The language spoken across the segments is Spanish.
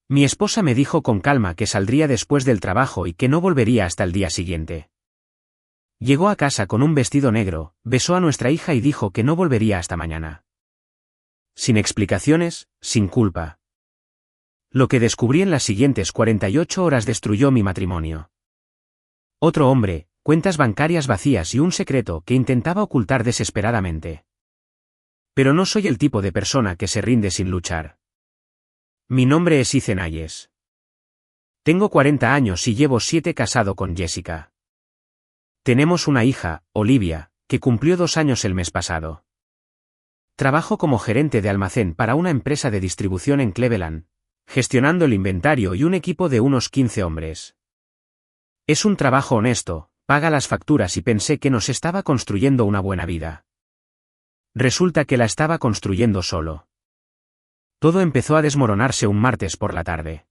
Mi esposa me dijo con calma que saldría después del trabajo y que no volvería hasta el día siguiente. Llegó a casa con un vestido negro, besó a nuestra hija y dijo que no volvería hasta mañana. Sin explicaciones, sin culpa. Lo que descubrí en las siguientes 48 horas destruyó mi matrimonio. Otro hombre, cuentas bancarias vacías y un secreto que intentaba ocultar desesperadamente. Pero no soy el tipo de persona que se rinde sin luchar. Mi nombre es Ethan Hayes. Tengo 40 años y llevo 7 casado con Jessica. Tenemos una hija, Olivia, que cumplió 2 años el mes pasado. Trabajo como gerente de almacén para una empresa de distribución en Cleveland, gestionando el inventario y un equipo de unos 15 hombres. Es un trabajo honesto, paga las facturas y pensé que nos estaba construyendo una buena vida. Resulta que la estaba construyendo solo. Todo empezó a desmoronarse un martes por la tarde.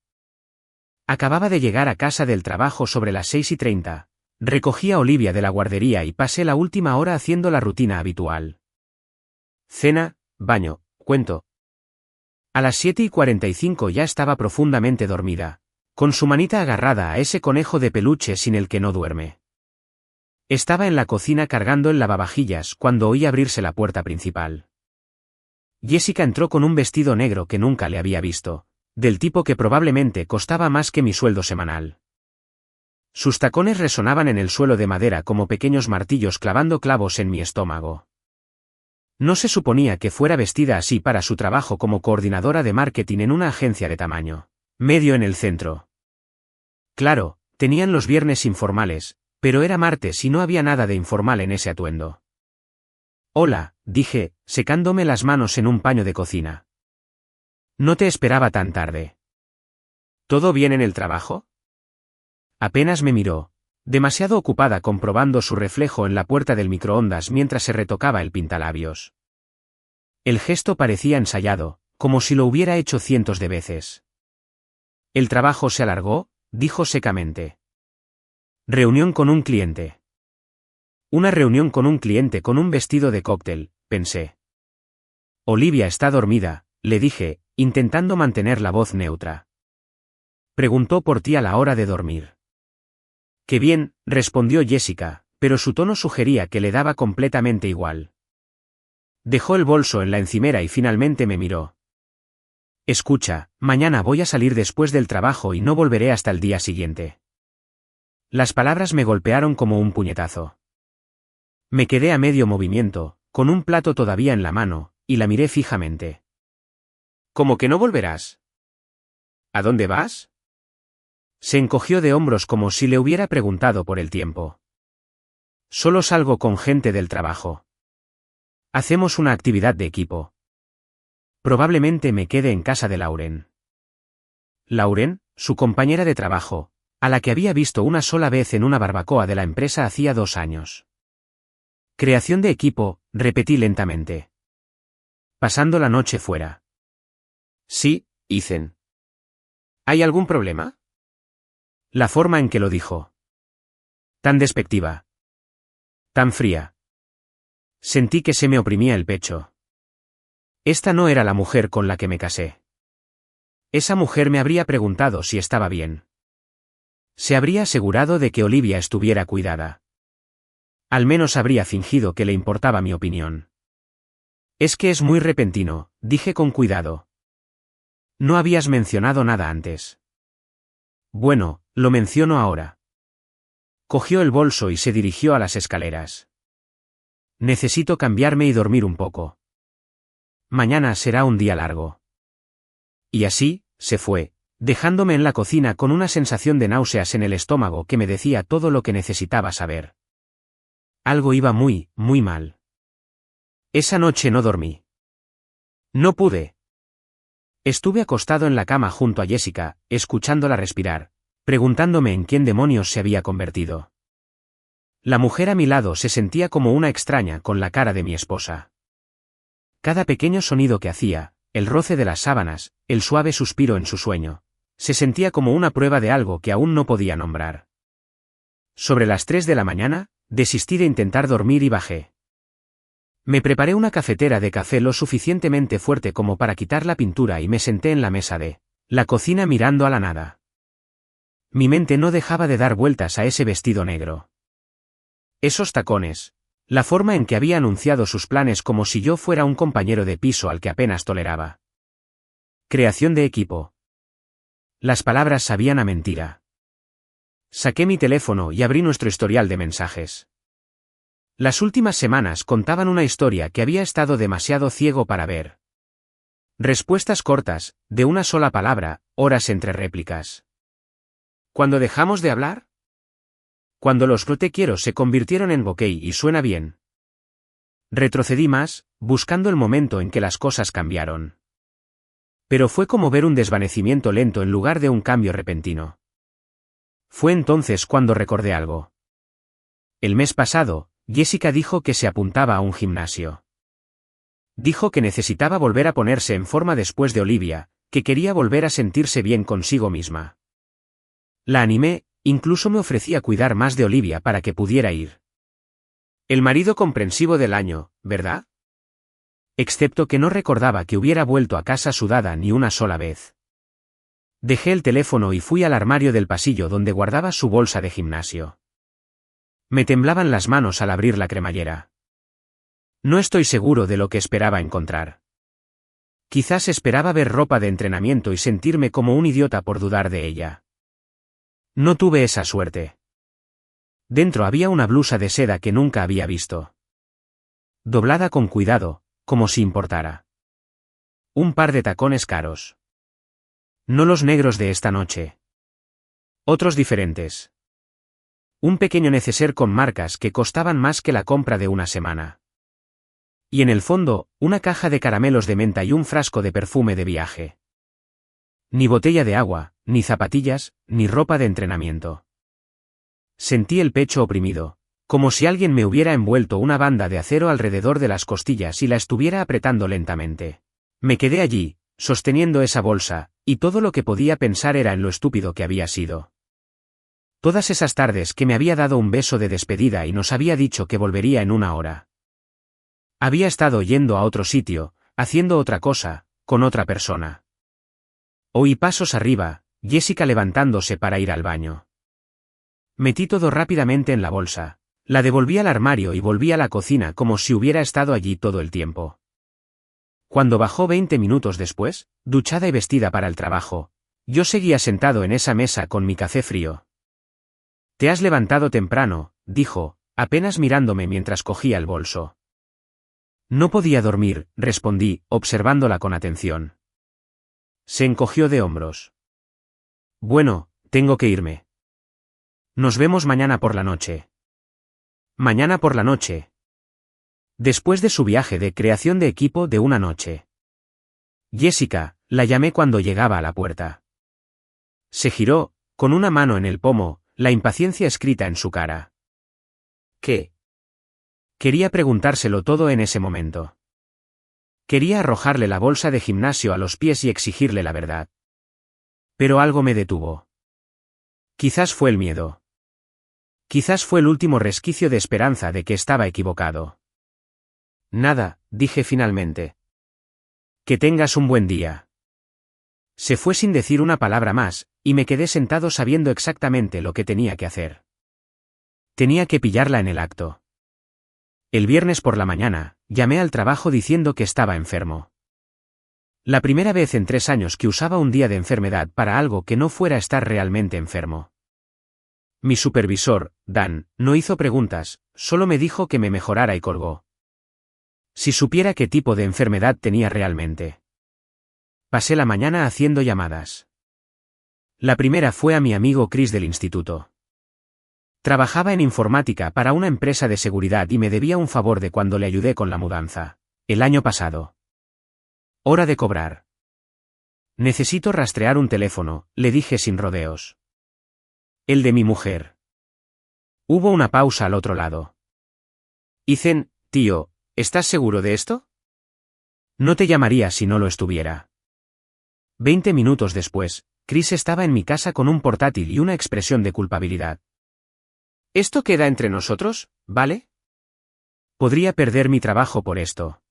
Acababa de llegar a casa del trabajo sobre las 6:30, recogí a Olivia de la guardería y pasé la última hora haciendo la rutina habitual. Cena, baño, cuento. A las 7:45 ya estaba profundamente dormida, con su manita agarrada a ese conejo de peluche sin el que no duerme. Estaba en la cocina cargando el lavavajillas cuando oí abrirse la puerta principal. Jessica entró con un vestido negro que nunca le había visto, del tipo que probablemente costaba más que mi sueldo semanal. Sus tacones resonaban en el suelo de madera como pequeños martillos clavando clavos en mi estómago. No se suponía que fuera vestida así para su trabajo como coordinadora de marketing en una agencia de tamaño medio en el centro. Claro, tenían los viernes informales, pero era martes y no había nada de informal en ese atuendo. Hola, dije, secándome las manos en un paño de cocina. No te esperaba tan tarde. ¿Todo bien en el trabajo? Apenas me miró, demasiado ocupada comprobando su reflejo en la puerta del microondas mientras se retocaba el pintalabios. El gesto parecía ensayado, como si lo hubiera hecho cientos de veces. El trabajo se alargó, dijo secamente. Reunión con un cliente. Una reunión con un cliente con un vestido de cóctel, pensé. Olivia está dormida, le dije, intentando mantener la voz neutra. Preguntó por ti a la hora de dormir. Qué bien, respondió Jessica, pero su tono sugería que le daba completamente igual. Dejó el bolso en la encimera y finalmente me miró. Escucha, mañana voy a salir después del trabajo y no volveré hasta el día siguiente. Las palabras me golpearon como un puñetazo. Me quedé a medio movimiento, con un plato todavía en la mano, y la miré fijamente. ¿Cómo que no volverás? ¿A dónde vas? Se encogió de hombros como si le hubiera preguntado por el tiempo. Solo salgo con gente del trabajo. Hacemos una actividad de equipo. Probablemente me quede en casa de Lauren. Lauren, su compañera de trabajo, a la que había visto una sola vez en una barbacoa de la empresa hacía 2 años. Creación de equipo, repetí lentamente. Pasando la noche fuera. Sí, Ethan. ¿Hay algún problema? La forma en que lo dijo. Tan despectiva. Tan fría. Sentí que se me oprimía el pecho. Esta no era la mujer con la que me casé. Esa mujer me habría preguntado si estaba bien. Se habría asegurado de que Olivia estuviera cuidada. Al menos habría fingido que le importaba mi opinión. Es que es muy repentino, dije con cuidado. No habías mencionado nada antes. Bueno, lo menciono ahora. Cogió el bolso y se dirigió a las escaleras. Necesito cambiarme y dormir un poco. Mañana será un día largo. Y así, se fue, dejándome en la cocina con una sensación de náuseas en el estómago que me decía todo lo que necesitaba saber. Algo iba muy, muy mal. Esa noche no dormí. No pude. Estuve acostado en la cama junto a Jessica, escuchándola respirar, preguntándome en quién demonios se había convertido. La mujer a mi lado se sentía como una extraña con la cara de mi esposa. Cada pequeño sonido que hacía, el roce de las sábanas, el suave suspiro en su sueño, se sentía como una prueba de algo que aún no podía nombrar. Sobre las 3 de la mañana, desistí de intentar dormir y bajé. Me preparé una cafetera de café lo suficientemente fuerte como para quitar la pintura y me senté en la mesa de La cocina mirando a la nada. Mi mente no dejaba de dar vueltas a ese vestido negro. Esos tacones. La forma en que había anunciado sus planes como si yo fuera un compañero de piso al que apenas toleraba. Creación de equipo. Las palabras sabían a mentira. Saqué mi teléfono y abrí nuestro historial de mensajes. Las últimas semanas contaban una historia que había estado demasiado ciego para ver. Respuestas cortas, de una sola palabra, horas entre réplicas. ¿Cuándo dejamos de hablar? Cuando los "te quiero" se convirtieron en "ok" y suena bien. Retrocedí más, buscando el momento en que las cosas cambiaron. Pero fue como ver un desvanecimiento lento en lugar de un cambio repentino. Fue entonces cuando recordé algo. El mes pasado, Jessica dijo que se apuntaba a un gimnasio. Dijo que necesitaba volver a ponerse en forma después de Olivia, que quería volver a sentirse bien consigo misma. La animé, incluso me ofrecía cuidar más de Olivia para que pudiera ir. El marido comprensivo del año, ¿verdad? Excepto que no recordaba que hubiera vuelto a casa sudada ni una sola vez. Dejé el teléfono y fui al armario del pasillo donde guardaba su bolsa de gimnasio. Me temblaban las manos al abrir la cremallera. No estoy seguro de lo que esperaba encontrar. Quizás esperaba ver ropa de entrenamiento y sentirme como un idiota por dudar de ella. No tuve esa suerte. Dentro había una blusa de seda que nunca había visto. Doblada con cuidado, como si importara. Un par de tacones caros. No los negros de esta noche. Otros diferentes. Un pequeño neceser con marcas que costaban más que la compra de una semana. Y en el fondo, una caja de caramelos de menta y un frasco de perfume de viaje. Ni botella de agua, ni zapatillas, ni ropa de entrenamiento. Sentí el pecho oprimido, como si alguien me hubiera envuelto una banda de acero alrededor de las costillas y la estuviera apretando lentamente. Me quedé allí, sosteniendo esa bolsa, y todo lo que podía pensar era en lo estúpido que había sido. Todas esas tardes que me había dado un beso de despedida y nos había dicho que volvería en una hora. Había estado yendo a otro sitio, haciendo otra cosa, con otra persona. Oí pasos arriba, Jessica levantándose para ir al baño. Metí todo rápidamente en la bolsa, la devolví al armario y volví a la cocina como si hubiera estado allí todo el tiempo. Cuando bajó 20 minutos después, duchada y vestida para el trabajo, yo seguía sentado en esa mesa con mi café frío. «Te has levantado temprano», dijo, apenas mirándome mientras cogía el bolso. «No podía dormir», respondí, observándola con atención. Se encogió de hombros. «Bueno, tengo que irme. Nos vemos mañana por la noche». Mañana por la noche. Después de su viaje de creación de equipo de una noche. Jessica, la llamé cuando llegaba a la puerta. Se giró, con una mano en el pomo, la impaciencia escrita en su cara. ¿Qué? Quería preguntárselo todo en ese momento. Quería arrojarle la bolsa de gimnasio a los pies y exigirle la verdad. Pero algo me detuvo. Quizás fue el miedo. Quizás fue el último resquicio de esperanza de que estaba equivocado. Nada, dije finalmente. Que tengas un buen día. Se fue sin decir una palabra más, y me quedé sentado sabiendo exactamente lo que tenía que hacer. Tenía que pillarla en el acto. El viernes por la mañana, llamé al trabajo diciendo que estaba enfermo. La primera vez en 3 años que usaba un día de enfermedad para algo que no fuera estar realmente enfermo. Mi supervisor, Dan, no hizo preguntas, solo me dijo que me mejorara y colgó. Si supiera qué tipo de enfermedad tenía realmente. Pasé la mañana haciendo llamadas. La primera fue a mi amigo Chris del instituto. Trabajaba en informática para una empresa de seguridad y me debía un favor de cuando le ayudé con la mudanza, el año pasado. Hora de cobrar. Necesito rastrear un teléfono, le dije sin rodeos. El de mi mujer. Hubo una pausa al otro lado. Ethan, tío, ¿estás seguro de esto? No te llamaría si no lo estuviera. 20 minutos después, Chris estaba en mi casa con un portátil y una expresión de culpabilidad. «Esto queda entre nosotros, ¿vale? Podría perder mi trabajo por esto».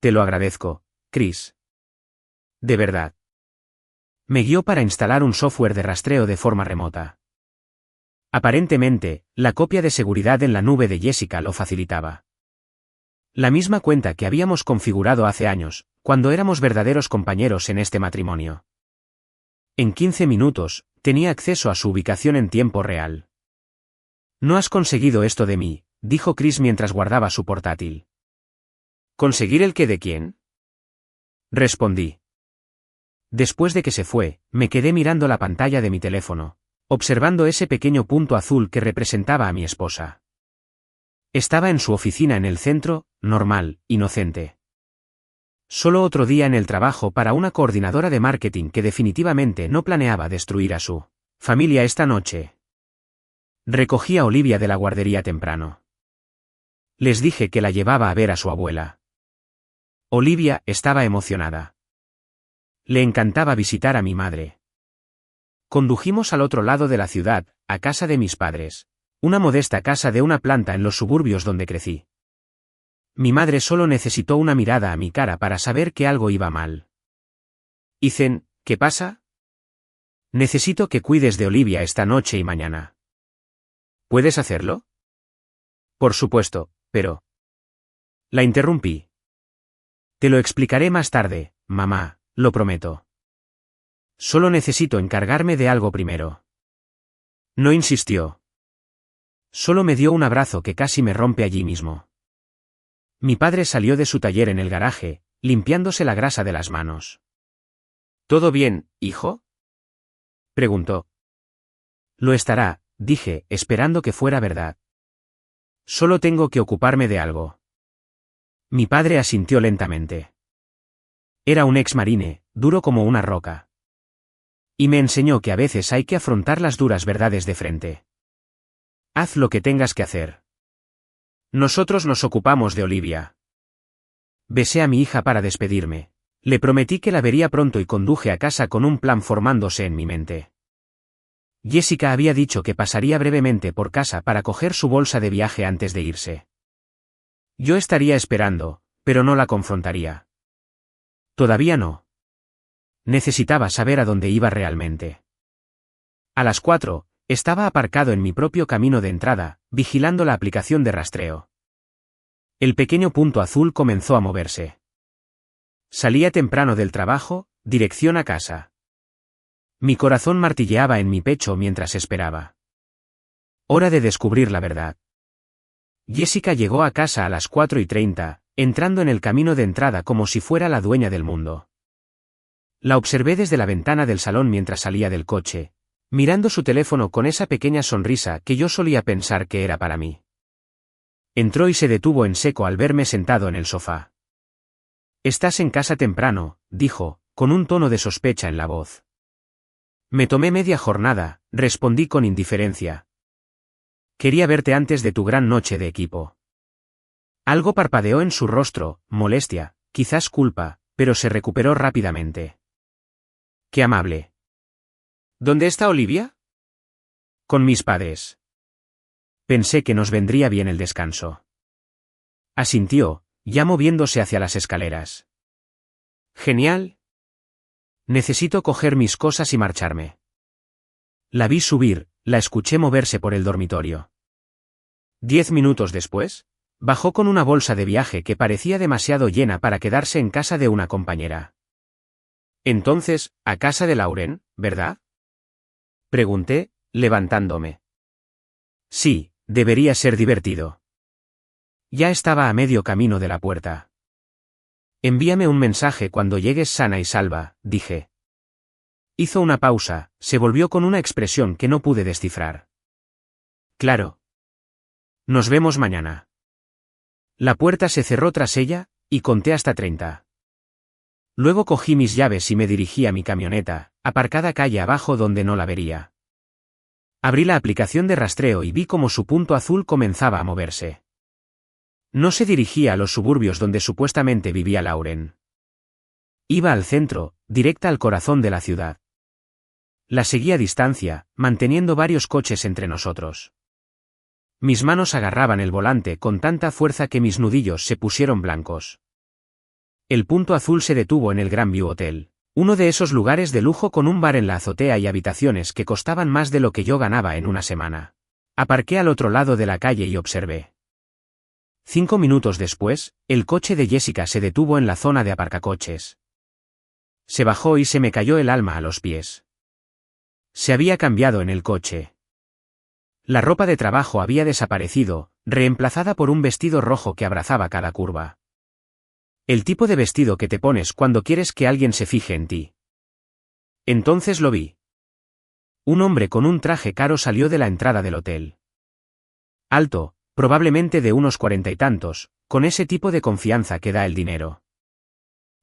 «Te lo agradezco, Chris. De verdad». Me guió para instalar un software de rastreo de forma remota. Aparentemente, la copia de seguridad en la nube de Jessica lo facilitaba. La misma cuenta que habíamos configurado hace años, cuando éramos verdaderos compañeros en este matrimonio. En 15 minutos, tenía acceso a su ubicación en tiempo real. «No has conseguido esto de mí», dijo Chris mientras guardaba su portátil. «¿Conseguir el qué de quién?», respondí. Después de que se fue, me quedé mirando la pantalla de mi teléfono, observando ese pequeño punto azul que representaba a mi esposa. Estaba en su oficina en el centro, normal, inocente. Solo otro día en el trabajo para una coordinadora de marketing que definitivamente no planeaba destruir a su familia esta noche. Recogí a Olivia de la guardería temprano. Les dije que la llevaba a ver a su abuela. Olivia estaba emocionada. Le encantaba visitar a mi madre. Condujimos al otro lado de la ciudad, a casa de mis padres, una modesta casa de una planta en los suburbios donde crecí. Mi madre solo necesitó una mirada a mi cara para saber que algo iba mal. Ethan, ¿qué pasa? Necesito que cuides de Olivia esta noche y mañana. ¿Puedes hacerlo? Por supuesto, pero... La interrumpí. Te lo explicaré más tarde, mamá, lo prometo. Solo necesito encargarme de algo primero. No insistió. Solo me dio un abrazo que casi me rompe allí mismo. Mi padre salió de su taller en el garaje, limpiándose la grasa de las manos. ¿Todo bien, hijo?, preguntó. Lo estará, dije, esperando que fuera verdad. Solo tengo que ocuparme de algo. Mi padre asintió lentamente. Era un ex marine, duro como una roca. Y me enseñó que a veces hay que afrontar las duras verdades de frente. Haz lo que tengas que hacer. Nosotros nos ocupamos de Olivia. Besé a mi hija para despedirme. Le prometí que la vería pronto y conduje a casa con un plan formándose en mi mente. Jessica había dicho que pasaría brevemente por casa para coger su bolsa de viaje antes de irse. Yo estaría esperando, pero no la confrontaría. Todavía no. Necesitaba saber a dónde iba realmente. A las 4, estaba aparcado en mi propio camino de entrada, vigilando la aplicación de rastreo. El pequeño punto azul comenzó a moverse. Salía temprano del trabajo, dirección a casa. Mi corazón martilleaba en mi pecho mientras esperaba. Hora de descubrir la verdad. Jessica llegó a casa a las 4:30, entrando en el camino de entrada como si fuera la dueña del mundo. La observé desde la ventana del salón mientras salía del coche, mirando su teléfono con esa pequeña sonrisa que yo solía pensar que era para mí. Entró y se detuvo en seco al verme sentado en el sofá. «Estás en casa temprano», dijo, con un tono de sospecha en la voz. «Me tomé media jornada», respondí con indiferencia. «Quería verte antes de tu gran noche de equipo». Algo parpadeó en su rostro, molestia, quizás culpa, pero se recuperó rápidamente. «Qué amable». «¿Dónde está Olivia?» «Con mis padres». Pensé que nos vendría bien el descanso. Asintió, ya moviéndose hacia las escaleras. «Genial. Necesito coger mis cosas y marcharme». La vi subir, la escuché moverse por el dormitorio. 10 minutos después, bajó con una bolsa de viaje que parecía demasiado llena para quedarse en casa de una compañera. «Entonces, a casa de Lauren, ¿verdad?», pregunté, levantándome. «Sí, debería ser divertido». Ya estaba a medio camino de la puerta. «Envíame un mensaje cuando llegues sana y salva», dije. Hizo una pausa, se volvió con una expresión que no pude descifrar. «Claro. Nos vemos mañana». La puerta se cerró tras ella, y conté hasta 30. Luego cogí mis llaves y me dirigí a mi camioneta, aparcada calle abajo donde no la vería. Abrí la aplicación de rastreo y vi cómo su punto azul comenzaba a moverse. No se dirigía a los suburbios donde supuestamente vivía Lauren. Iba al centro, directa al corazón de la ciudad. La seguí a distancia, manteniendo varios coches entre nosotros. Mis manos agarraban el volante con tanta fuerza que mis nudillos se pusieron blancos. El punto azul se detuvo en el Grandview Hotel, Uno de esos lugares de lujo con un bar en la azotea y habitaciones que costaban más de lo que yo ganaba en una semana. Aparqué al otro lado de la calle y observé. 5 minutos después, el coche de Jessica se detuvo en la zona de aparcacoches. Se bajó y se me cayó el alma a los pies. Se había cambiado en el coche. La ropa de trabajo había desaparecido, reemplazada por un vestido rojo que abrazaba cada curva. El tipo de vestido que te pones cuando quieres que alguien se fije en ti. Entonces lo vi. Un hombre con un traje caro salió de la entrada del hotel. Alto, probablemente de unos 40 y tantos, con ese tipo de confianza que da el dinero.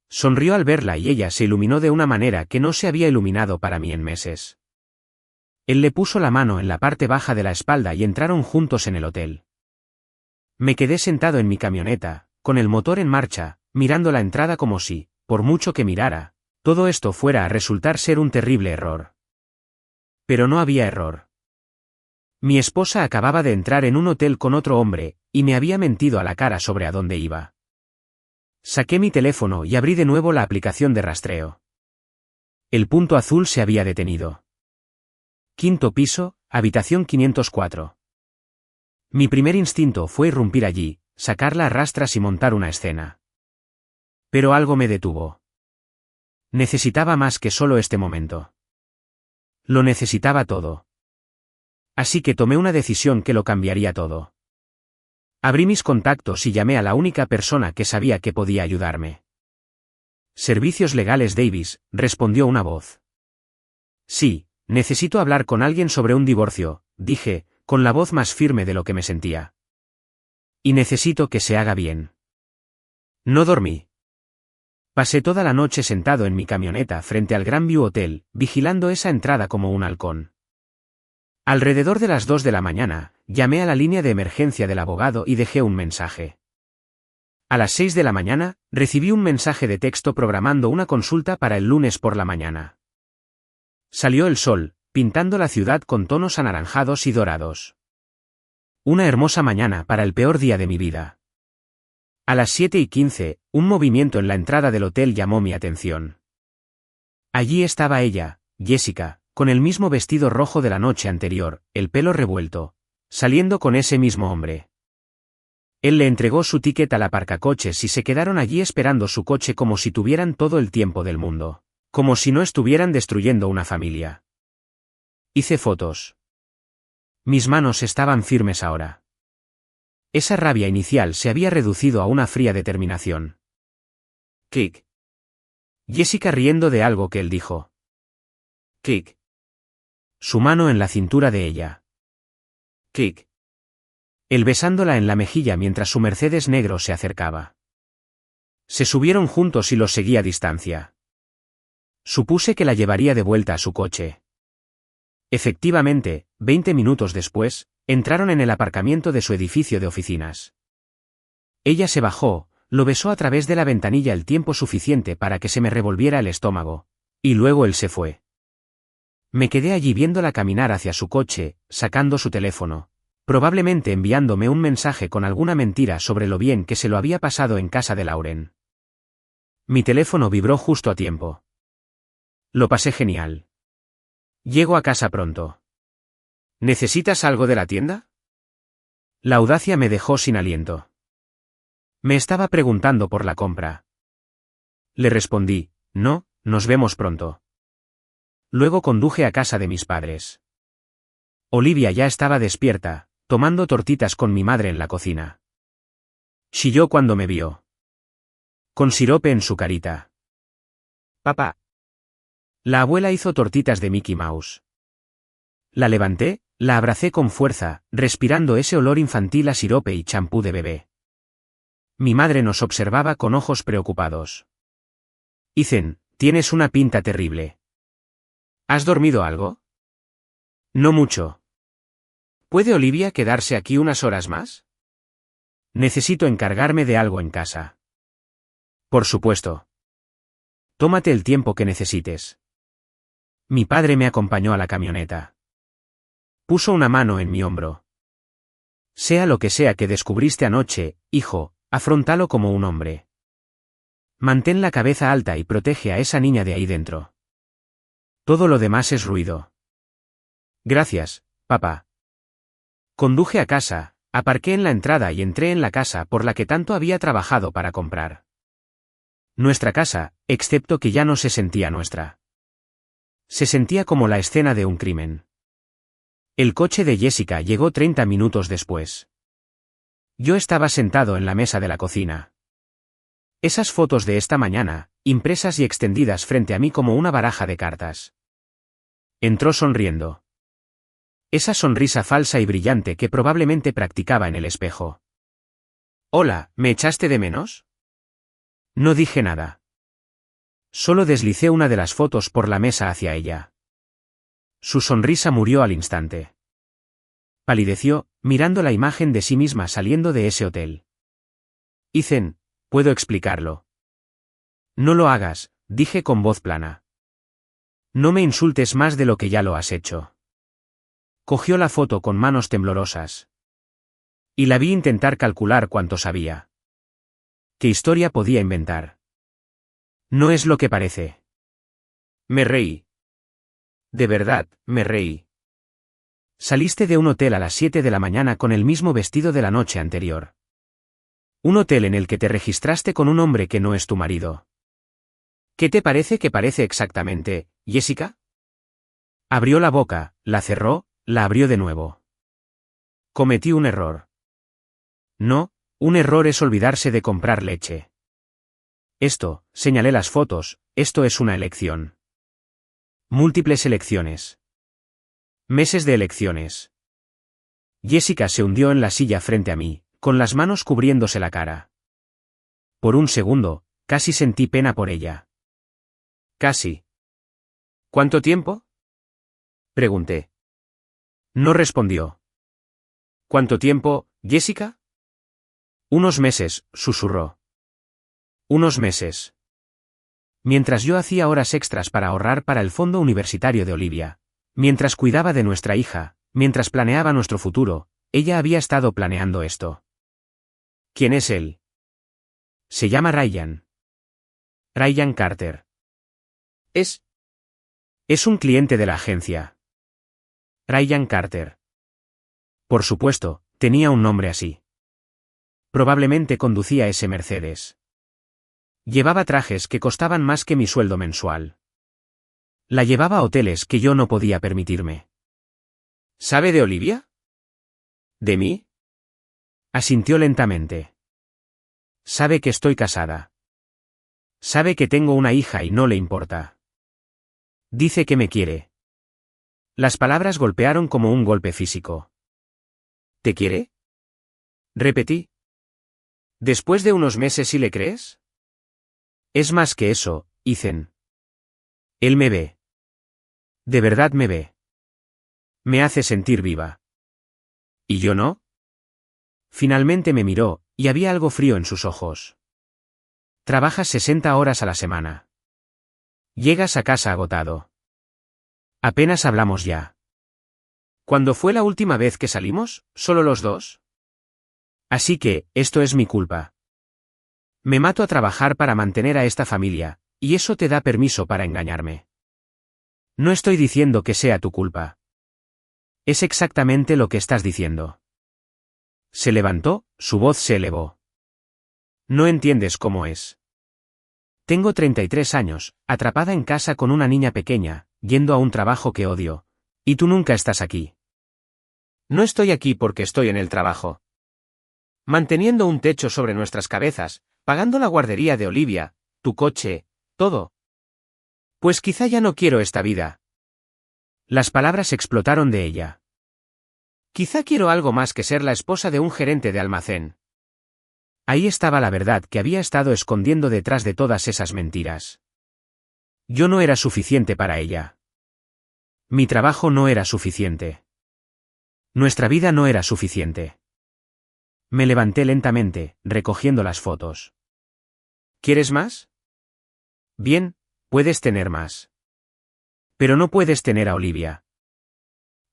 Sonrió al verla y ella se iluminó de una manera que no se había iluminado para mí en meses. Él le puso la mano en la parte baja de la espalda y entraron juntos en el hotel. Me quedé sentado en mi camioneta, con el motor en marcha, mirando la entrada como si, por mucho que mirara, todo esto fuera a resultar ser un terrible error. Pero no había error. Mi esposa acababa de entrar en un hotel con otro hombre, y me había mentido a la cara sobre a dónde iba. Saqué mi teléfono y abrí de nuevo la aplicación de rastreo. El punto azul se había detenido. 5º piso, habitación 504. Mi primer instinto fue irrumpir allí, sacarla a rastras y montar una escena. Pero algo me detuvo. Necesitaba más que solo este momento. Lo necesitaba todo. Así que tomé una decisión que lo cambiaría todo. Abrí mis contactos y llamé a la única persona que sabía que podía ayudarme. Servicios Legales Davis, respondió una voz. Sí, necesito hablar con alguien sobre un divorcio, dije, con la voz más firme de lo que me sentía. Y necesito que se haga bien. No dormí. Pasé toda la noche sentado en mi camioneta frente al Grandview Hotel, vigilando esa entrada como un halcón. Alrededor de las 2 de la mañana, llamé a la línea de emergencia del abogado y dejé un mensaje. A las 6 de la mañana, recibí un mensaje de texto programando una consulta para el lunes por la mañana. Salió el sol, pintando la ciudad con tonos anaranjados y dorados. Una hermosa mañana para el peor día de mi vida. A las 7:15, un movimiento en la entrada del hotel llamó mi atención. Allí estaba ella, Jessica, con el mismo vestido rojo de la noche anterior, el pelo revuelto, saliendo con ese mismo hombre. Él le entregó su ticket al aparcacoches y se quedaron allí esperando su coche como si tuvieran todo el tiempo del mundo, como si no estuvieran destruyendo una familia. Hice fotos. Mis manos estaban firmes ahora. Esa rabia inicial se había reducido a una fría determinación. Kick. Jessica riendo de algo que él dijo. Kick. Su mano en la cintura de ella. Kick. Él besándola en la mejilla mientras su Mercedes negro se acercaba. Se subieron juntos y los seguía a distancia. Supuse que la llevaría de vuelta a su coche. Efectivamente, 20 minutos después, entraron en el aparcamiento de su edificio de oficinas. Ella se bajó, lo besó a través de la ventanilla el tiempo suficiente para que se me revolviera el estómago, y luego él se fue. Me quedé allí viéndola caminar hacia su coche, sacando su teléfono, probablemente enviándome un mensaje con alguna mentira sobre lo bien que se lo había pasado en casa de Lauren. Mi teléfono vibró justo a tiempo. Lo pasé genial. Llego a casa pronto. ¿Necesitas algo de la tienda? La audacia me dejó sin aliento. Me estaba preguntando por la compra. Le respondí, no, nos vemos pronto. Luego conduje a casa de mis padres. Olivia ya estaba despierta, tomando tortitas con mi madre en la cocina. Chilló cuando me vio. Con sirope en su carita. Papá. La abuela hizo tortitas de Mickey Mouse. La levanté, la abracé con fuerza, respirando ese olor infantil a sirope y champú de bebé. Mi madre nos observaba con ojos preocupados. Ethan, tienes una pinta terrible. ¿Has dormido algo? No mucho. ¿Puede Olivia quedarse aquí unas horas más? Necesito encargarme de algo en casa. Por supuesto. Tómate el tiempo que necesites. Mi padre me acompañó a la camioneta. Puso una mano en mi hombro. Sea lo que sea que descubriste anoche, hijo, afróntalo como un hombre. Mantén la cabeza alta y protege a esa niña de ahí dentro. Todo lo demás es ruido. Gracias, papá. Conduje a casa, aparqué en la entrada y entré en la casa por la que tanto había trabajado para comprar. Nuestra casa, excepto que ya no se sentía nuestra. Se sentía como la escena de un crimen. El coche de Jessica llegó 30 minutos después. Yo estaba sentado en la mesa de la cocina. Esas fotos de esta mañana, impresas y extendidas frente a mí como una baraja de cartas. Entró sonriendo. Esa sonrisa falsa y brillante que probablemente practicaba en el espejo. Hola, ¿me echaste de menos? No dije nada. Solo deslicé una de las fotos por la mesa hacia ella. Su sonrisa murió al instante. Palideció, mirando la imagen de sí misma saliendo de ese hotel. Ethan, puedo explicarlo. No lo hagas, dije con voz plana. No me insultes más de lo que ya lo has hecho. Cogió la foto con manos temblorosas. Y la vi intentar calcular cuánto sabía. ¿Qué historia podía inventar? No es lo que parece. Me reí. De verdad, me reí. Saliste de un hotel a las 7 de la mañana con el mismo vestido de la noche anterior. Un hotel en el que te registraste con un hombre que no es tu marido. ¿Qué te parece que parece exactamente, Jessica? Abrió la boca, la cerró, la abrió de nuevo. Cometí un error. No, un error es olvidarse de comprar leche. Esto, señalé las fotos, esto es una elección. Múltiples elecciones. Meses de elecciones. Jessica se hundió en la silla frente a mí, con las manos cubriéndose la cara. Por un segundo, casi sentí pena por ella. Casi. ¿Cuánto tiempo? Pregunté. No respondió. ¿Cuánto tiempo, Jessica? Unos meses, susurró. Unos meses. Mientras yo hacía horas extras para ahorrar para el fondo universitario de Olivia, mientras cuidaba de nuestra hija, mientras planeaba nuestro futuro, ella había estado planeando esto. ¿Quién es él? Se llama Ryan. Ryan Carter. Es un cliente de la agencia. Ryan Carter. Por supuesto, tenía un nombre así. Probablemente conducía ese Mercedes. Llevaba trajes que costaban más que mi sueldo mensual. La llevaba a hoteles que yo no podía permitirme. ¿Sabe de Olivia? ¿De mí? Asintió lentamente. Sabe que estoy casada. Sabe que tengo una hija y no le importa. Dice que me quiere. Las palabras golpearon como un golpe físico. ¿Te quiere? Repetí. ¿Después de unos meses sí le crees? Es más que eso, Ethan. Él me ve. De verdad me ve. Me hace sentir viva. ¿Y yo no? Finalmente me miró, y había algo frío en sus ojos. Trabajas 60 horas a la semana. Llegas a casa agotado. Apenas hablamos ya. ¿Cuándo fue la última vez que salimos? ¿Solo los dos? Así que, esto es mi culpa. Me mato a trabajar para mantener a esta familia, y eso te da permiso para engañarme. No estoy diciendo que sea tu culpa. Es exactamente lo que estás diciendo. Se levantó, su voz se elevó. No entiendes cómo es. Tengo 33 años, atrapada en casa con una niña pequeña, yendo a un trabajo que odio. Y tú nunca estás aquí. No estoy aquí porque estoy en el trabajo. Manteniendo un techo sobre nuestras cabezas, pagando la guardería de Olivia, tu coche, todo. Pues quizá ya no quiero esta vida. Las palabras explotaron de ella. Quizá quiero algo más que ser la esposa de un gerente de almacén. Ahí estaba la verdad que había estado escondiendo detrás de todas esas mentiras. Yo no era suficiente para ella. Mi trabajo no era suficiente. Nuestra vida no era suficiente. Me levanté lentamente, recogiendo las fotos. ¿Quieres más? Bien, puedes tener más. Pero no puedes tener a Olivia.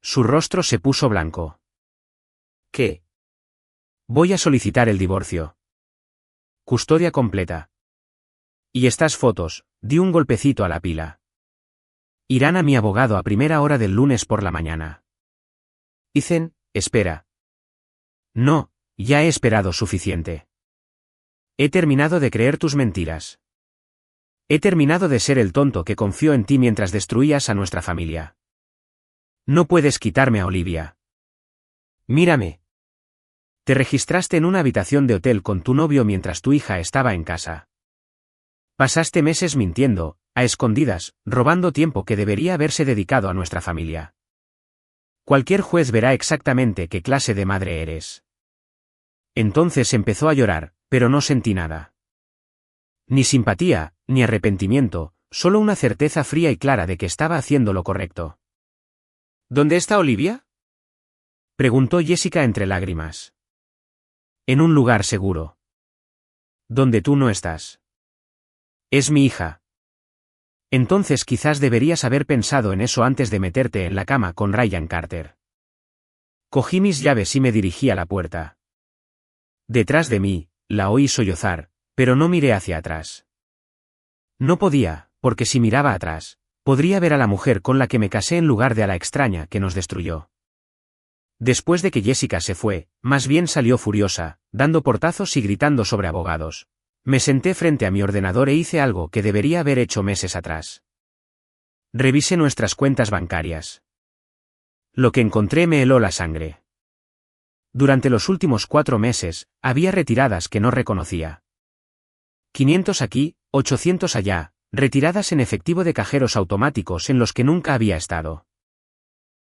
Su rostro se puso blanco. ¿Qué? Voy a solicitar el divorcio. Custodia completa. Y estas fotos, di un golpecito a la pila. Irán a mi abogado a primera hora del lunes por la mañana. Ethan, espera. No, ya he esperado suficiente. He terminado de creer tus mentiras. He terminado de ser el tonto que confió en ti mientras destruías a nuestra familia. No puedes quitarme a Olivia. Mírame. Te registraste en una habitación de hotel con tu novio mientras tu hija estaba en casa. Pasaste meses mintiendo, a escondidas, robando tiempo que debería haberse dedicado a nuestra familia. Cualquier juez verá exactamente qué clase de madre eres. Entonces empezó a llorar, pero no sentí nada. Ni simpatía, ni arrepentimiento, solo una certeza fría y clara de que estaba haciendo lo correcto. ¿Dónde está Olivia?, preguntó Jessica entre lágrimas. En un lugar seguro. Donde tú no estás. Es mi hija. Entonces quizás deberías haber pensado en eso antes de meterte en la cama con Ryan Carter. Cogí mis llaves y me dirigí a la puerta. Detrás de mí, la oí sollozar, pero no miré hacia atrás. No podía, porque si miraba atrás, podría ver a la mujer con la que me casé en lugar de a la extraña que nos destruyó. Después de que Jessica se fue, más bien salió furiosa, dando portazos y gritando sobre abogados. Me senté frente a mi ordenador e hice algo que debería haber hecho meses atrás. Revisé nuestras cuentas bancarias. Lo que encontré me heló la sangre. Durante los últimos 4 meses, había retiradas que no reconocía. 500 aquí, 800 allá, retiradas en efectivo de cajeros automáticos en los que nunca había estado.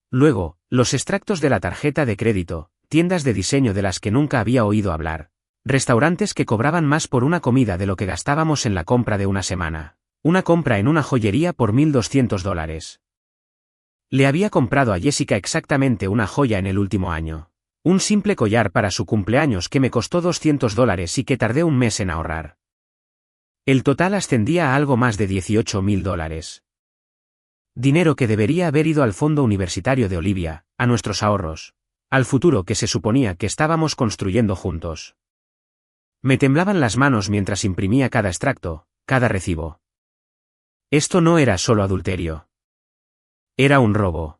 Luego, los extractos de la tarjeta de crédito, tiendas de diseño de las que nunca había oído hablar, restaurantes que cobraban más por una comida de lo que gastábamos en la compra de una semana, una compra en una joyería por $1,200. Le había comprado a Jessica exactamente una joya en el último año. Un simple collar para su cumpleaños que me costó $200 y que tardé un mes en ahorrar. El total ascendía a algo más de $18,000. Dinero que debería haber ido al fondo universitario de Olivia, a nuestros ahorros, al futuro que se suponía que estábamos construyendo juntos. Me temblaban las manos mientras imprimía cada extracto, cada recibo. Esto no era solo adulterio. Era un robo.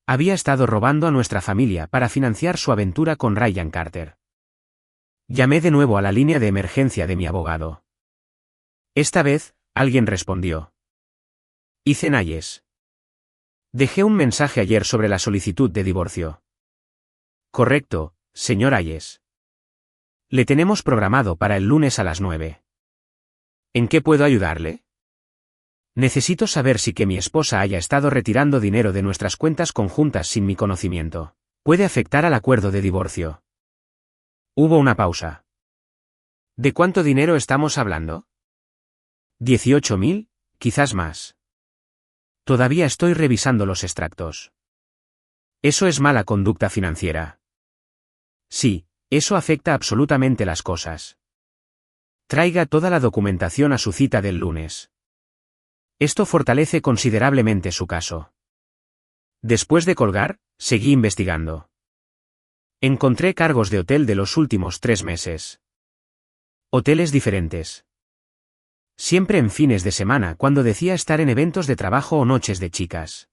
Había estado robando a nuestra familia para financiar su aventura con Ryan Carter. Llamé de nuevo a la línea de emergencia de mi abogado. Esta vez, alguien respondió. Ethan Hayes. Dejé un mensaje ayer sobre la solicitud de divorcio. Correcto, señor Hayes. Le tenemos programado para el lunes a las 9. ¿En qué puedo ayudarle? Necesito saber si que mi esposa haya estado retirando dinero de nuestras cuentas conjuntas sin mi conocimiento puede afectar al acuerdo de divorcio. Hubo una pausa. ¿De cuánto dinero estamos hablando? 18,000, quizás más. Todavía estoy revisando los extractos. Eso es mala conducta financiera. Sí, eso afecta absolutamente las cosas. Traiga toda la documentación a su cita del lunes. Esto fortalece considerablemente su caso. Después de colgar, seguí investigando. Encontré cargos de hotel de los últimos 3 meses. Hoteles diferentes. Siempre en fines de semana cuando decía estar en eventos de trabajo o noches de chicas.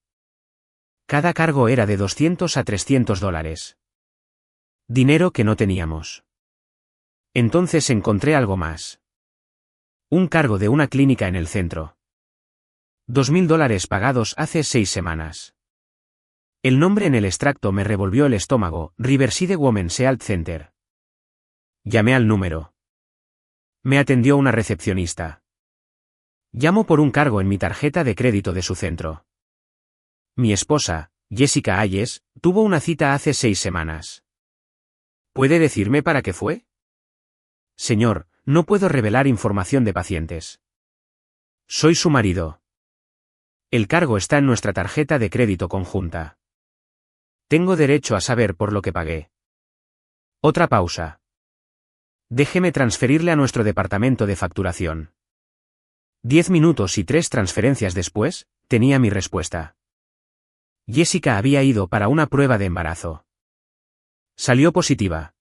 Cada cargo era de $200 a $300. Dinero que no teníamos. Entonces encontré algo más. Un cargo de una clínica en el centro. $2,000 pagados hace 6 semanas. El nombre en el extracto me revolvió el estómago, Riverside Women's Health Center. Llamé al número. Me atendió una recepcionista. Llamo por un cargo en mi tarjeta de crédito de su centro. Mi esposa, Jessica Hayes, tuvo una cita hace 6 semanas. ¿Puede decirme para qué fue? Señor, no puedo revelar información de pacientes. Soy su marido. El cargo está en nuestra tarjeta de crédito conjunta. Tengo derecho a saber por lo que pagué. Otra pausa. Déjeme transferirle a nuestro departamento de facturación. 10 minutos y 3 transferencias después, tenía mi respuesta. Jessica había ido para una prueba de embarazo. Salió positiva.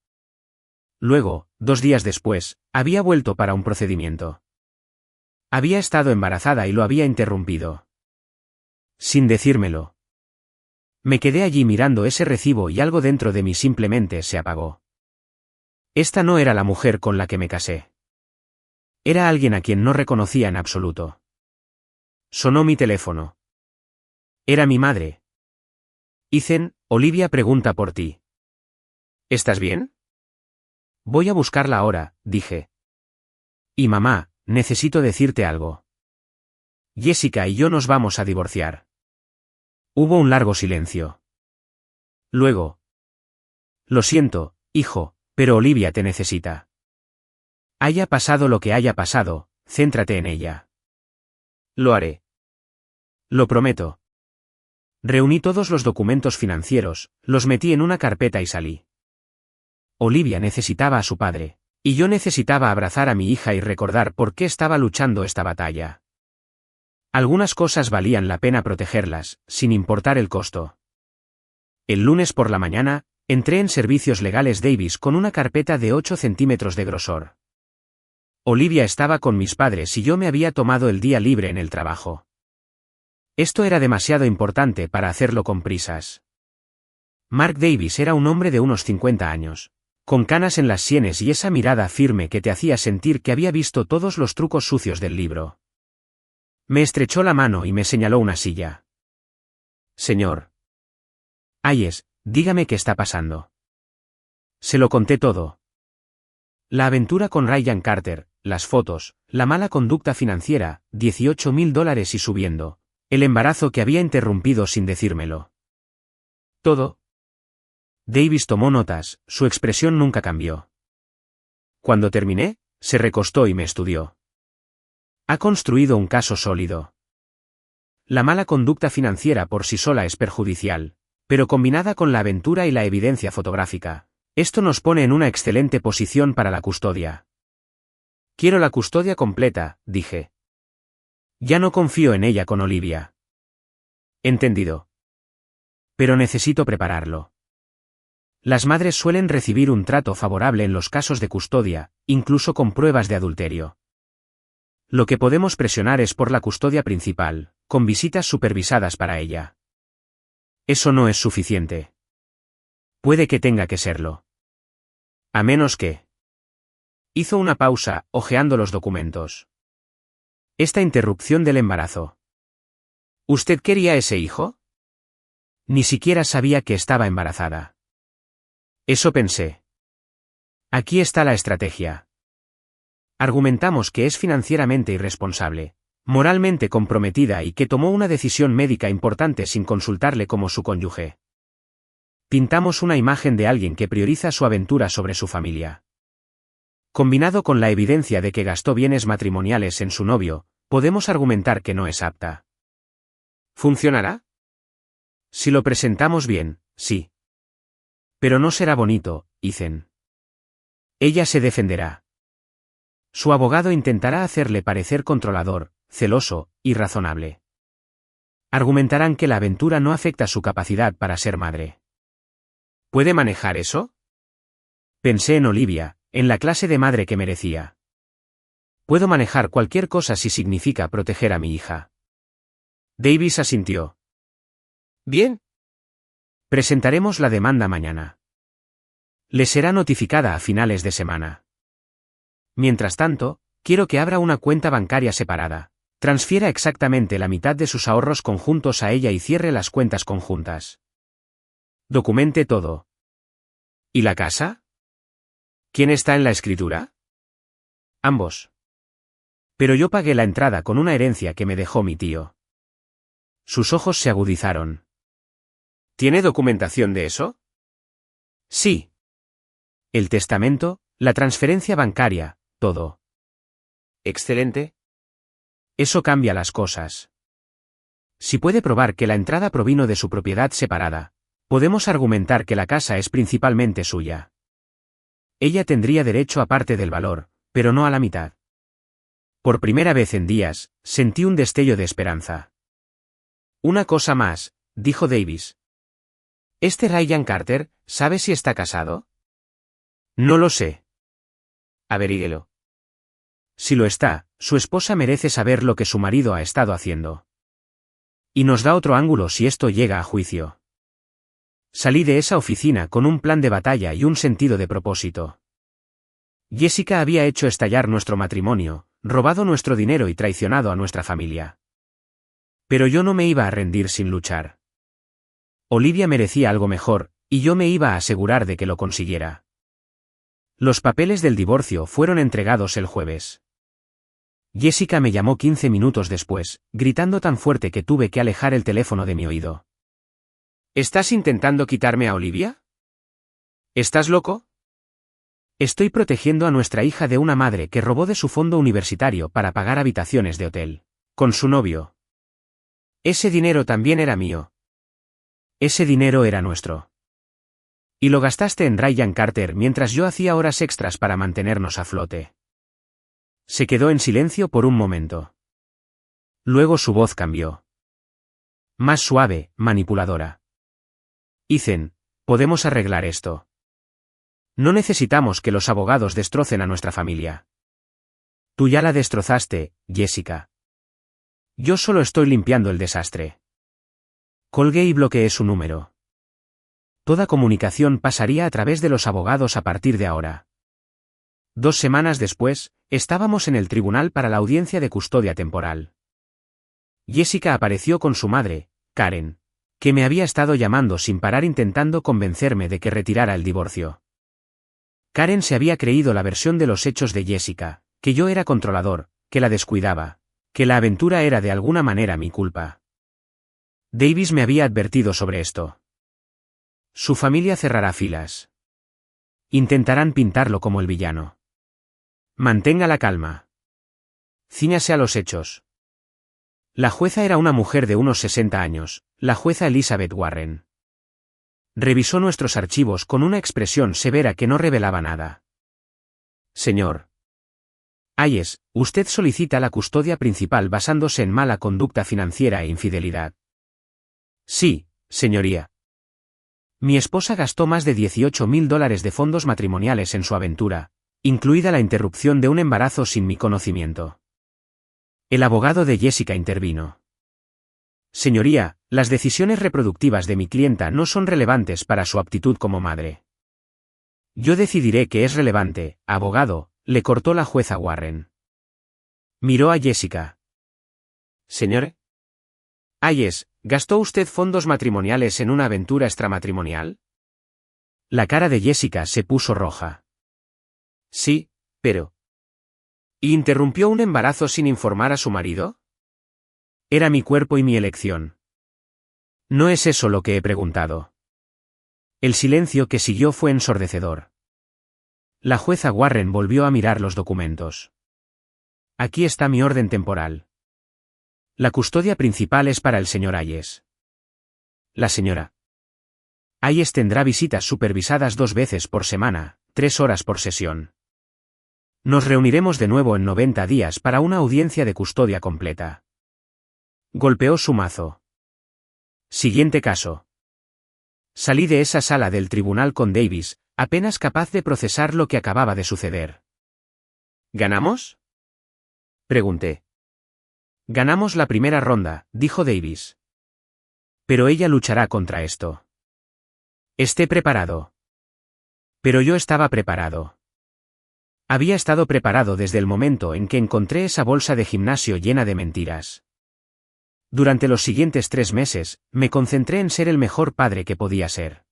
Luego, 2 días después, había vuelto para un procedimiento. Había estado embarazada y lo había interrumpido. Sin decírmelo. Me quedé allí mirando ese recibo y algo dentro de mí simplemente se apagó. Esta no era la mujer con la que me casé. Era alguien a quien no reconocía en absoluto. Sonó mi teléfono. Era mi madre. Ethan, Olivia pregunta por ti. ¿Estás bien? Voy a buscarla ahora, dije. Y mamá, necesito decirte algo. Jessica y yo nos vamos a divorciar. Hubo un largo silencio. Luego. Lo siento, hijo, pero Olivia te necesita. Haya pasado lo que haya pasado, céntrate en ella. Lo haré. Lo prometo. Reuní todos los documentos financieros, los metí en una carpeta y salí. Olivia necesitaba a su padre, y yo necesitaba abrazar a mi hija y recordar por qué estaba luchando esta batalla. Algunas cosas valían la pena protegerlas, sin importar el costo. El lunes por la mañana, entré en Servicios Legales Davis con una carpeta de 8 centímetros de grosor. Olivia estaba con mis padres y yo me había tomado el día libre en el trabajo. Esto era demasiado importante para hacerlo con prisas. Mark Davis era un hombre de unos 50 años, con canas en las sienes y esa mirada firme que te hacía sentir que había visto todos los trucos sucios del libro. Me estrechó la mano y me señaló una silla. Señor Hayes, dígame qué está pasando. Se lo conté todo. La aventura con Ryan Carter, las fotos, la mala conducta financiera, $18,000 y subiendo, el embarazo que había interrumpido sin decírmelo. Todo. Davis tomó notas, su expresión nunca cambió. Cuando terminé, se recostó y me estudió. Ha construido un caso sólido. La mala conducta financiera por sí sola es perjudicial, pero combinada con la aventura y la evidencia fotográfica, esto nos pone en una excelente posición para la custodia. Quiero la custodia completa, dije. Ya no confío en ella con Olivia. Entendido. Pero necesito prepararlo. Las madres suelen recibir un trato favorable en los casos de custodia, incluso con pruebas de adulterio. Lo que podemos presionar es por la custodia principal, con visitas supervisadas para ella. Eso no es suficiente. Puede que tenga que serlo. A menos que... Hizo una pausa, hojeando los documentos. Esta interrupción del embarazo. ¿Usted quería ese hijo? Ni siquiera sabía que estaba embarazada. Eso pensé. Aquí está la estrategia. Argumentamos que es financieramente irresponsable, moralmente comprometida y que tomó una decisión médica importante sin consultarle como su cónyuge. Pintamos una imagen de alguien que prioriza su aventura sobre su familia. Combinado con la evidencia de que gastó bienes matrimoniales en su novio, podemos argumentar que no es apta. ¿Funcionará? Si lo presentamos bien, sí. Pero no será bonito, Ethan. Ella se defenderá. Su abogado intentará hacerle parecer controlador, celoso, irrazonable. Argumentarán que la aventura no afecta su capacidad para ser madre. ¿Puede manejar eso? Pensé en Olivia, en la clase de madre que merecía. Puedo manejar cualquier cosa si significa proteger a mi hija. Davis asintió. Bien. Presentaremos la demanda mañana. Le será notificada a finales de semana. Mientras tanto, quiero que abra una cuenta bancaria separada, transfiera exactamente la mitad de sus ahorros conjuntos a ella y cierre las cuentas conjuntas. Documente todo. ¿Y la casa? ¿Quién está en la escritura? Ambos. Pero yo pagué la entrada con una herencia que me dejó mi tío. Sus ojos se agudizaron. ¿Tiene documentación de eso? Sí. El testamento, la transferencia bancaria, todo. Excelente. Eso cambia las cosas. Si puede probar que la entrada provino de su propiedad separada, podemos argumentar que la casa es principalmente suya. Ella tendría derecho a parte del valor, pero no a la mitad. Por primera vez en días, sentí un destello de esperanza. Una cosa más, dijo Davis. ¿Este Ryan Carter, sabe si está casado? No lo sé. Averíguelo. Si lo está, Su esposa merece saber lo que su marido ha estado haciendo. Y nos da otro ángulo si esto llega a juicio. Salí de esa oficina con un plan de batalla y un sentido de propósito. Jessica había hecho estallar nuestro matrimonio, robado nuestro dinero y traicionado a nuestra familia. Pero yo no me iba a rendir sin luchar. Olivia merecía algo mejor, y yo me iba a asegurar de que lo consiguiera. Los papeles del divorcio fueron entregados el jueves. Jessica me llamó 15 minutos después, gritando tan fuerte que tuve que alejar el teléfono de mi oído. ¿Estás intentando quitarme a Olivia? ¿Estás loco? Estoy protegiendo a nuestra hija de una madre que robó de su fondo universitario para pagar habitaciones de hotel. Con su novio. Ese dinero también era mío. Ese dinero era nuestro. Y lo gastaste en Ryan Carter mientras yo hacía horas extras para mantenernos a flote. Se quedó en silencio por un momento. Luego su voz cambió. Más suave, manipuladora. Ethan, podemos arreglar esto. No necesitamos que los abogados destrocen a nuestra familia. Tú ya la destrozaste, Jessica. Yo solo estoy limpiando el desastre. Colgué y bloqueé su número. Toda comunicación pasaría a través de los abogados a partir de ahora. 2 semanas después, estábamos en el tribunal para la audiencia de custodia temporal. Jessica apareció con su madre, Karen, que me había estado llamando sin parar intentando convencerme de que retirara el divorcio. Karen se había creído la versión de los hechos de Jessica, que yo era controlador, que la descuidaba, que la aventura era de alguna manera mi culpa. Davis me había advertido sobre esto. Su familia cerrará filas. Intentarán pintarlo como el villano. Mantenga la calma. Cíñase a los hechos. La jueza era una mujer de unos 60 años, la jueza Elizabeth Warren. Revisó nuestros archivos con una expresión severa que no revelaba nada. Señor Hayes, usted solicita la custodia principal basándose en mala conducta financiera e infidelidad. Sí, señoría. Mi esposa gastó más de $18,000 de fondos matrimoniales en su aventura, incluida la interrupción de un embarazo sin mi conocimiento. El abogado de Jessica intervino. Señoría, las decisiones reproductivas de mi clienta no son relevantes para su aptitud como madre. Yo decidiré que es relevante, abogado, le cortó la jueza Warren. Miró a Jessica. Señor Hayes, ¿gastó usted fondos matrimoniales en una aventura extramatrimonial? La cara de Jessica se puso roja. Sí, pero... ¿Interrumpió un embarazo sin informar a su marido? Era mi cuerpo y mi elección. No es eso lo que he preguntado. El silencio que siguió fue ensordecedor. La jueza Warren volvió a mirar los documentos. Aquí está mi orden temporal. La custodia principal es para el señor Hayes. La señora Hayes tendrá visitas supervisadas 2 veces por semana, 3 horas por sesión. Nos reuniremos de nuevo en 90 días para una audiencia de custodia completa. Golpeó su mazo. Siguiente caso. Salí de esa sala del tribunal con Davis, apenas capaz de procesar lo que acababa de suceder. ¿Ganamos? Pregunté. Ganamos la primera ronda, dijo Davis. Pero ella luchará contra esto. Esté preparado. Pero yo estaba preparado. Había estado preparado desde el momento en que encontré esa bolsa de gimnasio llena de mentiras. Durante los siguientes 3 meses, me concentré en ser el mejor padre que podía ser.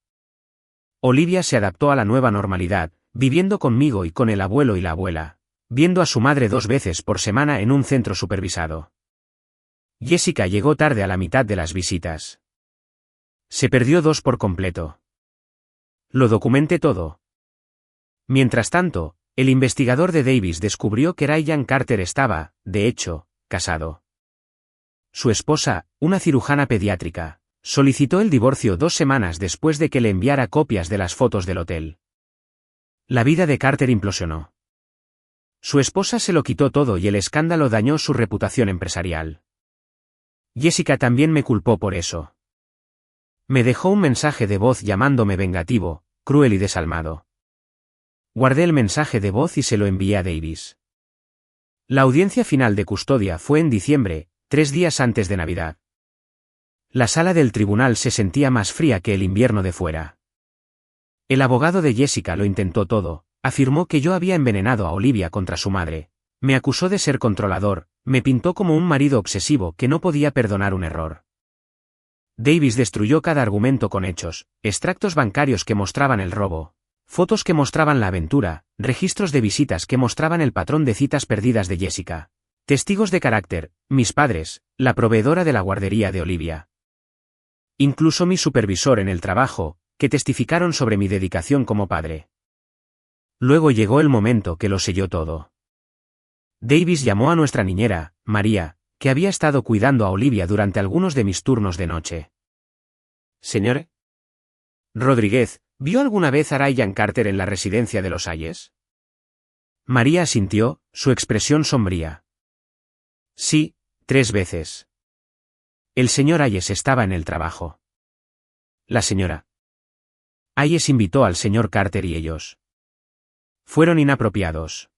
Olivia se adaptó a la nueva normalidad, viviendo conmigo y con el abuelo y la abuela, viendo a su madre 2 veces por semana en un centro supervisado. Jessica llegó tarde a la mitad de las visitas. Se perdió 2 por completo. Lo documenté todo. Mientras tanto, el investigador de Davis descubrió que Ryan Carter estaba, de hecho, casado. Su esposa, una cirujana pediátrica, solicitó el divorcio 2 semanas después de que le enviara copias de las fotos del hotel. La vida de Carter implosionó. Su esposa se lo quitó todo y el escándalo dañó su reputación empresarial. Jessica también me culpó por eso. Me dejó un mensaje de voz llamándome vengativo, cruel y desalmado. Guardé el mensaje de voz y se lo envié a Davis. La audiencia final de custodia fue en diciembre, 3 días antes de Navidad. La sala del tribunal se sentía más fría que el invierno de fuera. El abogado de Jessica lo intentó todo, afirmó que yo había envenenado a Olivia contra su madre, me acusó de ser controlador, me pintó como un marido obsesivo que no podía perdonar un error. Davis destruyó cada argumento con hechos, extractos bancarios que mostraban el robo, fotos que mostraban la aventura, registros de visitas que mostraban el patrón de citas perdidas de Jessica, testigos de carácter, mis padres, la proveedora de la guardería de Olivia. Incluso mi supervisor en el trabajo, que testificaron sobre mi dedicación como padre. Luego llegó el momento que lo selló todo. Davis llamó a nuestra niñera, María, que había estado cuidando a Olivia durante algunos de mis turnos de noche. Señor Rodríguez, ¿vio alguna vez a Ryan Carter en la residencia de los Hayes? María asintió, su expresión sombría. Sí, 3 veces. El señor Hayes estaba en el trabajo. La señora Hayes invitó al señor Carter y ellos fueron inapropiados.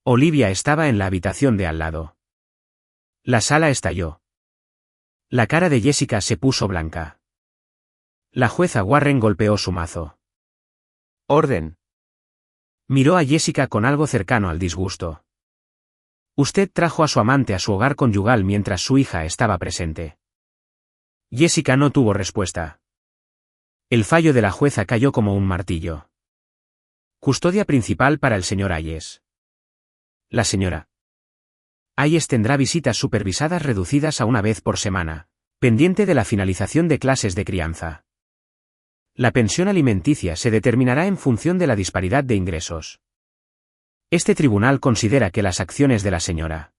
Olivia estaba en la habitación de al lado. La sala estalló. La cara de Jessica se puso blanca. La jueza Warren golpeó su mazo. Orden. Miró a Jessica con algo cercano al disgusto. Usted trajo a su amante a su hogar conyugal mientras su hija estaba presente. Jessica no tuvo respuesta. El fallo de la jueza cayó como un martillo. Custodia principal para el señor Hayes. La señora Hayes tendrá visitas supervisadas reducidas a 1 vez por semana, pendiente de la finalización de clases de crianza. La pensión alimenticia se determinará en función de la disparidad de ingresos. Este tribunal considera que las acciones de la señora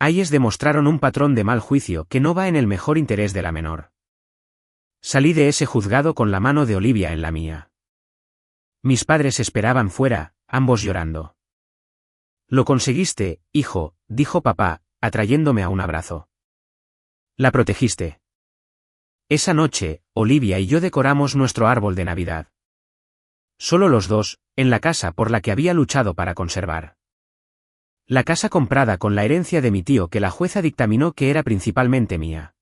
Hayes demostraron un patrón de mal juicio que no va en el mejor interés de la menor. Salí de ese juzgado con la mano de Olivia en la mía. Mis padres esperaban fuera, ambos llorando. Lo conseguiste, hijo, dijo papá, atrayéndome a un abrazo. La protegiste. Esa noche, Olivia y yo decoramos nuestro árbol de Navidad. Solo los dos, en la casa por la que había luchado para conservar. La casa comprada con la herencia de mi tío que la jueza dictaminó que era principalmente mía.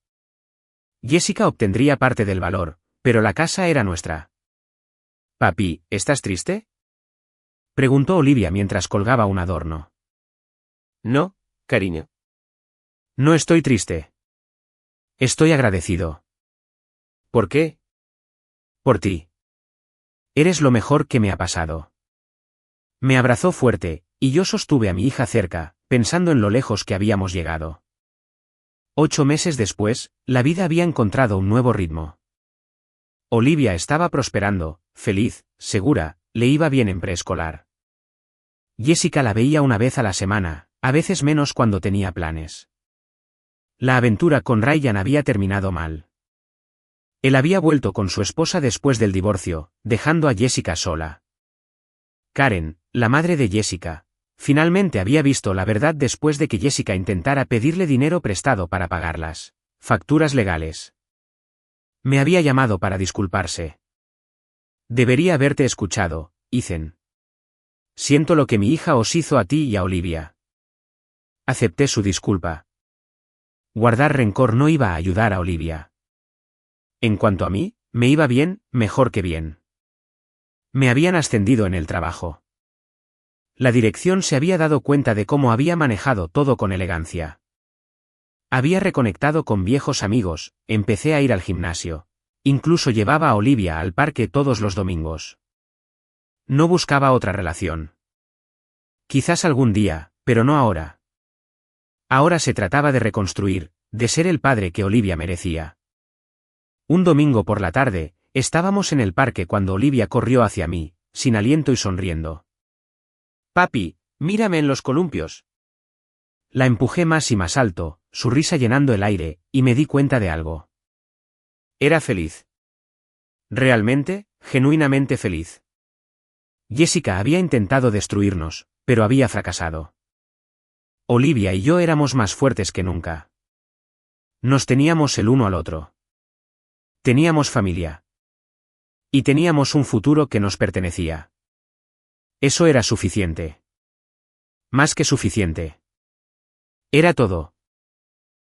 Jessica obtendría parte del valor, pero la casa era nuestra. Papi, ¿estás triste? Preguntó Olivia mientras colgaba un adorno. No, cariño. No estoy triste. Estoy agradecido. ¿Por qué? Por ti. Eres lo mejor que me ha pasado. Me abrazó fuerte, y yo sostuve a mi hija cerca, pensando en lo lejos que habíamos llegado. 8 meses después, la vida había encontrado un nuevo ritmo. Olivia estaba prosperando, feliz, segura, le iba bien en preescolar. Jessica la veía 1 vez a la semana, a veces menos cuando tenía planes. La aventura con Ryan había terminado mal. Él había vuelto con su esposa después del divorcio, dejando a Jessica sola. Karen, la madre de Jessica, finalmente había visto la verdad después de que Jessica intentara pedirle dinero prestado para pagar las facturas legales. Me había llamado para disculparse. Debería haberte escuchado, Ethan. Siento lo que mi hija os hizo a ti y a Olivia. Acepté su disculpa. Guardar rencor no iba a ayudar a Olivia. En cuanto a mí, me iba bien, mejor que bien. Me habían ascendido en el trabajo. La dirección se había dado cuenta de cómo había manejado todo con elegancia. Había reconectado con viejos amigos, empecé a ir al gimnasio. Incluso llevaba a Olivia al parque todos los domingos. No buscaba otra relación. Quizás algún día, pero no ahora. Ahora se trataba de reconstruir, de ser el padre que Olivia merecía. Un domingo por la tarde, estábamos en el parque cuando Olivia corrió hacia mí, sin aliento y sonriendo. Papi, mírame en los columpios. La empujé más y más alto, su risa llenando el aire, y me di cuenta de algo. Era feliz. Realmente, genuinamente feliz. Jessica había intentado destruirnos, pero había fracasado. Olivia y yo éramos más fuertes que nunca. Nos teníamos el uno al otro. Teníamos familia. Y teníamos un futuro que nos pertenecía. Eso era suficiente. Más que suficiente. Era todo.